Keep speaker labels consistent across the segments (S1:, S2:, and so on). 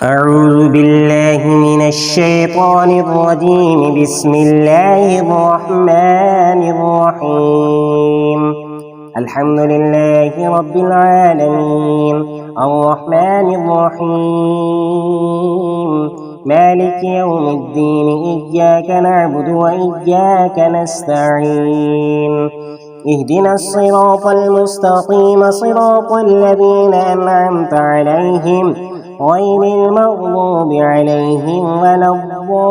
S1: أعوذ بالله من الشيطان الرجيم. بسم الله الرحمن الرحيم. الحمد لله رب العالمين، الرحمن الرحيم، مالك يوم الدين. إياك نعبد وإياك نستعين. اهدنا الصراط المستقيم، صراط الذين أنعمت عليهم غير المغضوب عليهم ولا الضالين.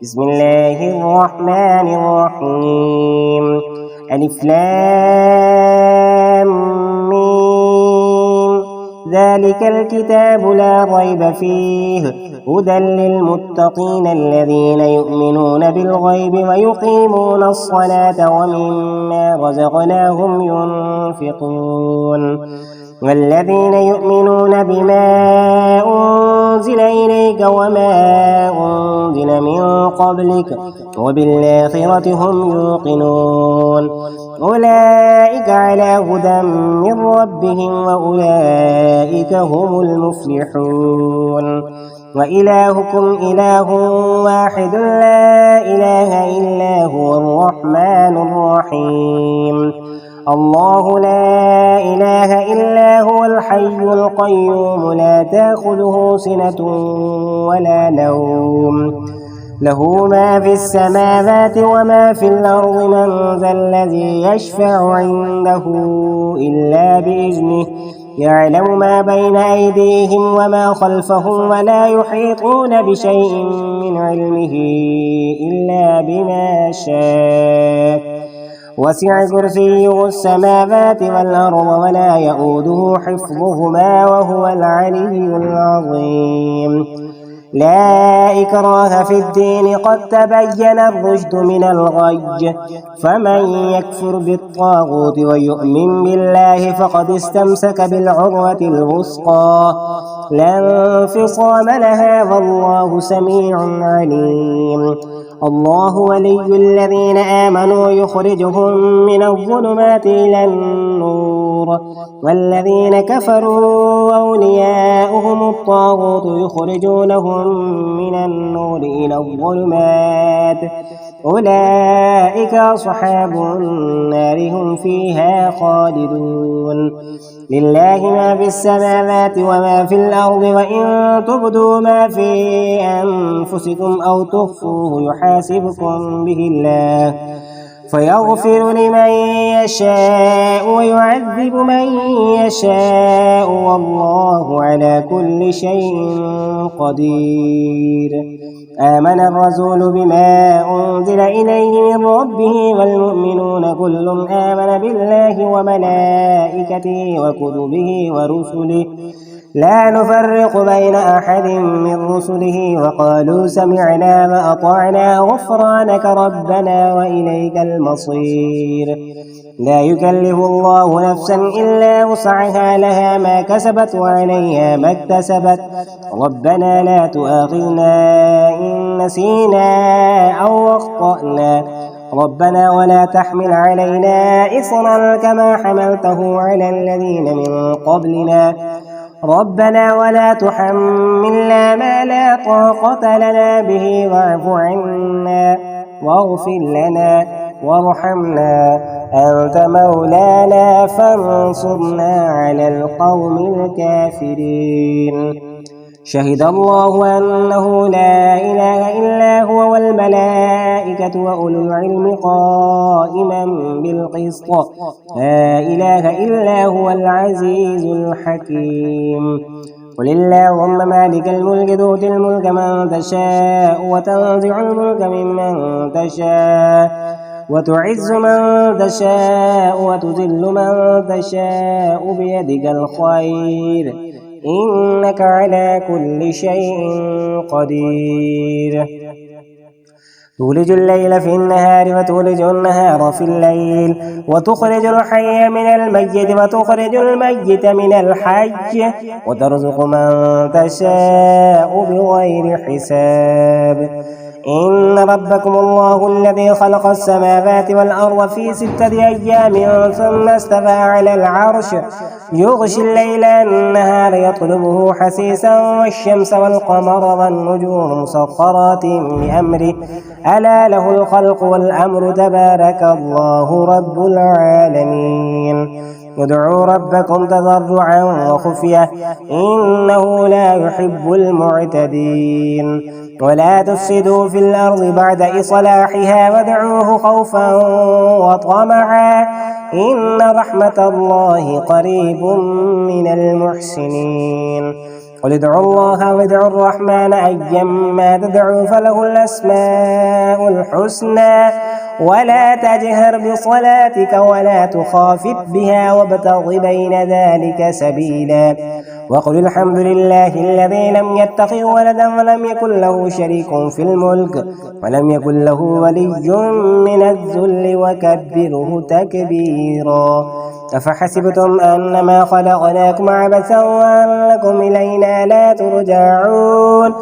S1: بسم الله الرحمن الرحيم. ألف لام ميم. ذلك الكتاب لا ريب فيه هدى للمتقين الذين يؤمنون بالغيب ويقيمون الصلاة ومما رزقناهم ينفقون. والذين يؤمنون بما أنزل إليك وما أنزل من قبلك وبالآخرة هم يوقنون. أولئك على هدى من ربهم وأولئك هم المفلحون. وإلهكم إله واحد لا إله إلا هو الرحمن الرحيم. الله لا إله إلا هو الحي القيوم، لا تأخذه سنة ولا نوم، له ما في السماوات وما في الأرض. من ذا الذي يشفع عنده إلا بإذنه، يعلم ما بين أيديهم وما خلفهم ولا يحيطون بشيء من علمه إلا بما شاء. وسع كرسيه السماوات والأرض ولا يئوده حفظهما وهو العلي العظيم. لا إكراه في الدين، قد تبين الرشد من الغي. فمن يكفر بالطاغوت ويؤمن بالله فقد استمسك بالعروة الوثقى، لا انفصام لها والله سميع عليم. الله ولي الذين آمنوا يخرجهم من الظلمات إلى النور، والذين كفروا أولياؤهم الطاغوت يخرجونهم من النور إلى الظلمات. أولئك أصحاب النار، هم فيها خالدون. لله ما في السماوات وما في الأرض، وإن تبدوا ما في أنفسكم أو تخفوه يحاسبكم به الله، فيغفر لمن يشاء ويعذب من يشاء، والله على كل شيء قدير. آمن الرسول بما أنزل إليه من ربه والمؤمنون كل آمن بالله وملائكته وكتبه ورسله، لا نفرق بين أحد من رسله، وقالوا سمعنا وأطعنا غفرانك ربنا وإليك المصير. لا يكلف الله نفسا إلا وسعها، لها ما كسبت وعليها ما اكتسبت. ربنا لا تؤاخذنا إن نسينا أو أخطأنا، ربنا ولا تحمل علينا إصرا كما حملته على الذين من قبلنا، ربنا ولا تحملنا ما لا طاقة لنا به، واعف عنا واغفر لنا وارحمنا، أنت مولانا فانصرنا على القوم الكافرين. شهد الله أنه لا إله إلا هو والملائكة وأولو العلم قائما بالقسط، لا إله إلا هو العزيز الحكيم. قل اللهم مالك الملك تؤتي الملك من تشاء وتنزع الملك ممن تشاء وتعز من تشاء وتذل من تشاء بيدك الخير، إنك على كل شيء قدير. تولج الليل في النهار وتولج النهار في الليل، وتخرج الحي من الميت وتخرج الميت من الحي، وترزق من تشاء بغير حساب. إن ربكم الله الذي خلق السماوات والأرض في 6 أيام ثم استوى على العرش يغشي الليل النهار يطلبه حثيثا والشمس والقمر والنجوم مسخرات بأمره ألا له الخلق والأمر تبارك الله رب العالمين ادعوا ربكم تضرعا وخفية إنه لا يحب المعتدين ولا تفسدوا في الأرض بعد إصلاحها وادعوه خوفا وطمعا إن رحمة الله قريب من المحسنين قل ادعوا الله وادعوا الرحمن أيما تدعوا فله الأسماء الحسنى ولا تجهر بصلاتك ولا تخافت بها وابتغ بين ذلك سبيلا وقل الحمد لله الذي لم يتخذ ولدا ولم يكن له شريك في الملك ولم يكن له ولي من الذل وكبره تكبيرا أفحسبتم أنما خلقناكم عبثا وأنكم إلينا لا ترجعون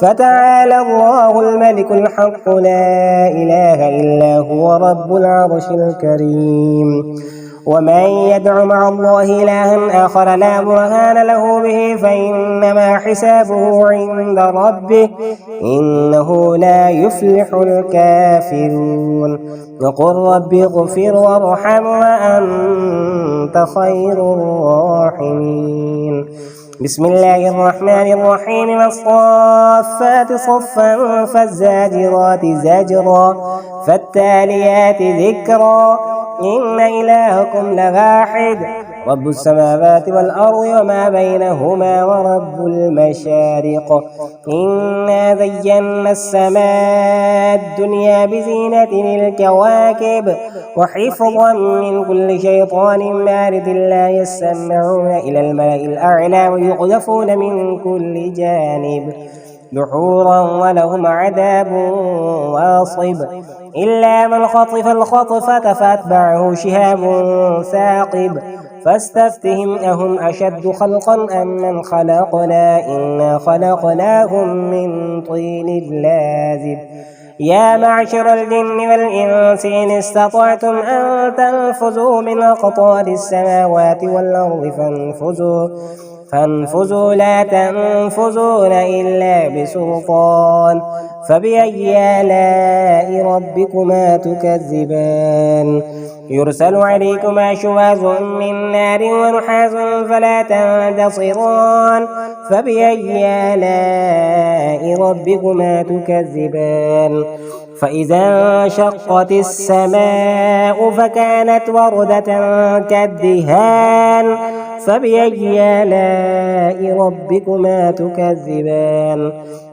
S1: فتعالى الله الملك الحق لا إله إلا هو رب العرش الكريم ومن يدع مع الله إلها آخر لا برهان له به فإنما حسابه عند ربه إنه لا يفلح الكافرون وقل رب اغفر وارحم وأنت خير الراحمين بسم الله الرحمن الرحيم والصافات صفا فالزاجرات زجرا فالتاليات ذكرا إن إلهكم لواحد رب السماوات والأرض وما بينهما ورب المشارق إنا زينا السماء الدنيا بزينة الكواكب وحفظا من كل شيطان مارد لا يسمعون إلى الملأ الأعلى ويقذفون من كل جانب دحورا ولهم عذاب واصب إلا من خطف الخطفة فأتبعه شهاب ثاقب فاستفتهم أهم أشد خلقا أم من خلقنا إنا خلقناهم من طين لازب يا معشر الجن والإنس إن استطعتم أن تنفذوا من أقطار السماوات والأرض فانفذوا لا تنفذون إلا بسلطان فبأي آلاء ربكما تكذبان يرسل عليكما شواظ من نار ونحاس فلا تنتصران فبأي آلاء ربكما تكذبان فإذا انشقت السماء فكانت وردة كالدهان فبأي آلاء ربكما تكذبان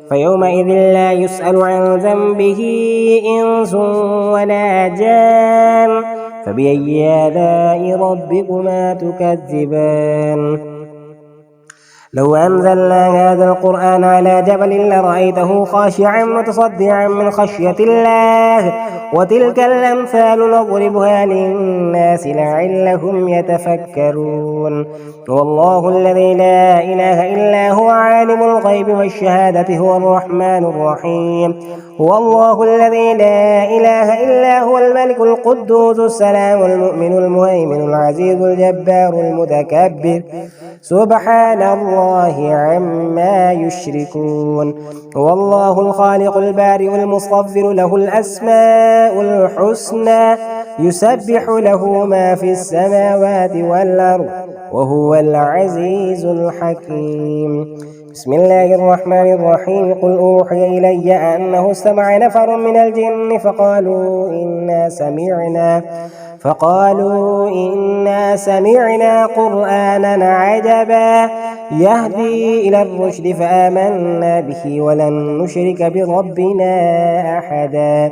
S1: فيومئذ لا يسأل عن ذنبه إنس ولا جان فبأي آلاء ربكما تكذبان لو أنزلنا هذا القرآن على جبل لرأيته خاشعا متصدعا من خشية الله وتلك الأمثال نضربها للناس لعلهم يتفكرون والله الذي لا إله إلا هو عالم الغيب والشهادة هو الرحمن الرحيم هو الله الذي لا إله إلا هو الملك القدوس السلام المؤمن المهيمن العزيز الجبار المتكبر سبحان الله عما يشركون هو الله الخالق البارئ المصور له الأسماء الحسنى يسبح له ما في السماوات والأرض وهو العزيز الحكيم بسم الله الرحمن الرحيم قل أوحي إلي أنه استمع نفر من الجن فقالوا إنا سمعنا قرآنا عجبا يهدي إلى الرشد فآمنا به ولن نشرك بربنا أحدا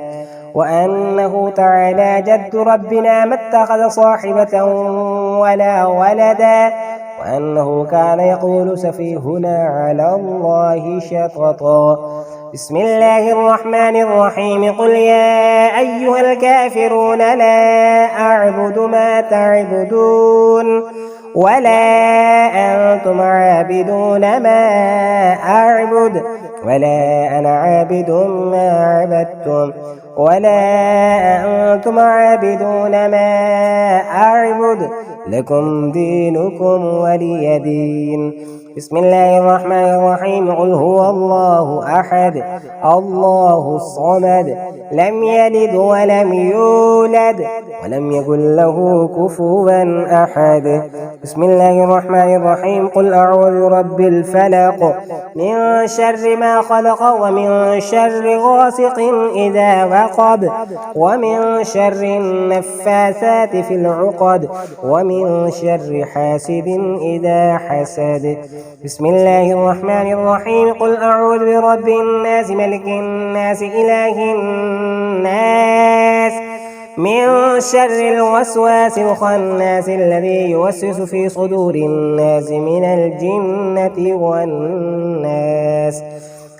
S1: وأنه تعالى جد ربنا ما اتخذ صاحبة ولا ولدا وأنه كان يقول سفيهنا على الله شططا بسم الله الرحمن الرحيم قل يا أيها الكافرون لا أعبد ما تعبدون ولا أنتم عابدون ما أعبد ولا أنا عابد ما عبدتم ولا أنتم عابدون ما أعبد لكم دينكم ولي دين. بسم الله الرحمن الرحيم. قل هو الله أحد الله الصمد لم يلد ولم يولد ولم يكن له كفوا أحد. بسم الله الرحمن الرحيم. قل أعوذ برب الفلق من شر ما خلق ومن شر غاسق إذا وقب ومن شر النفاثات في العقد ومن شر حاسد إذا حسد. بسم الله الرحمن الرحيم. قل أعوذ برب الناس ملك الناس إله الناس من شر الوسواس الخناس الذي يوسوس في صدور الناس من الجنة والناس.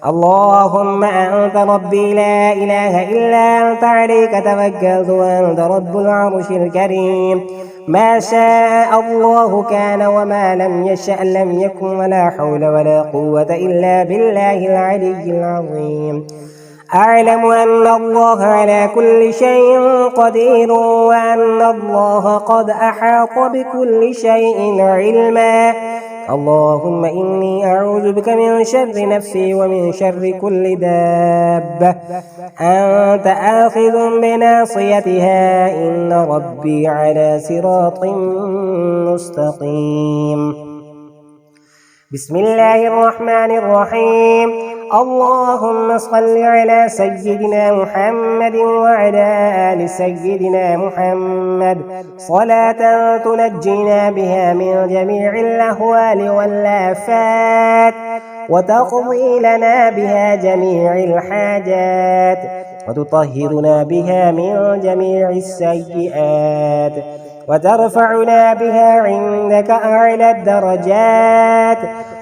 S1: اللهم أنت ربي لا إله إلا أنت عليك توكلت وأنت رب العرش الكريم. ما شاء الله كان وما لم يشأ لم يكن ولا حول ولا قوة إلا بالله العلي العظيم. أعلم أن الله على كل شيء قدير وأن الله قد أحاط بكل شيء علما. اللهم إني أعوذ بك من شر نفسي ومن شر كل دابة أنت آخذ بناصيتها إن ربي على صراط مستقيم. بسم الله الرحمن الرحيم. اللهم صل على سيدنا محمد وعلى آل سيدنا محمد صلاة تنجينا بها من جميع الأهوال والآفات وتقضي لنا بها جميع الحاجات وتطهرنا بها من جميع السيئات وترفعنا بها عندك أعلى الدرجات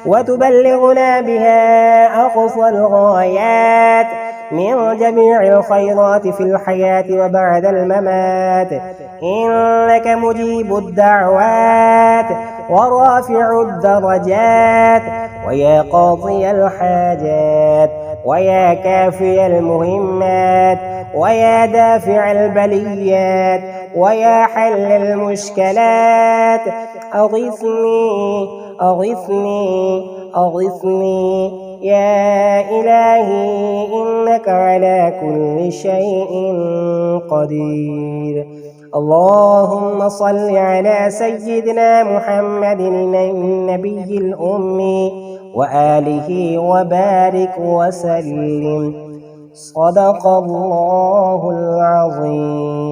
S1: وتبلغنا بها أقصى الغايات من جميع الخيرات في الحياة وبعد الممات. إنك مجيب الدعوات ورافع الدرجات ويا قاضي الحاجات ويا كافي المهمات ويا دافع البليات ويا حل المشكلات. أغثني أغثني أغثني يا إلهي إنك على كل شيء قدير. اللهم صل على سيدنا محمد النبي الأمي وآله وبارك وسلم. صدق الله العظيم.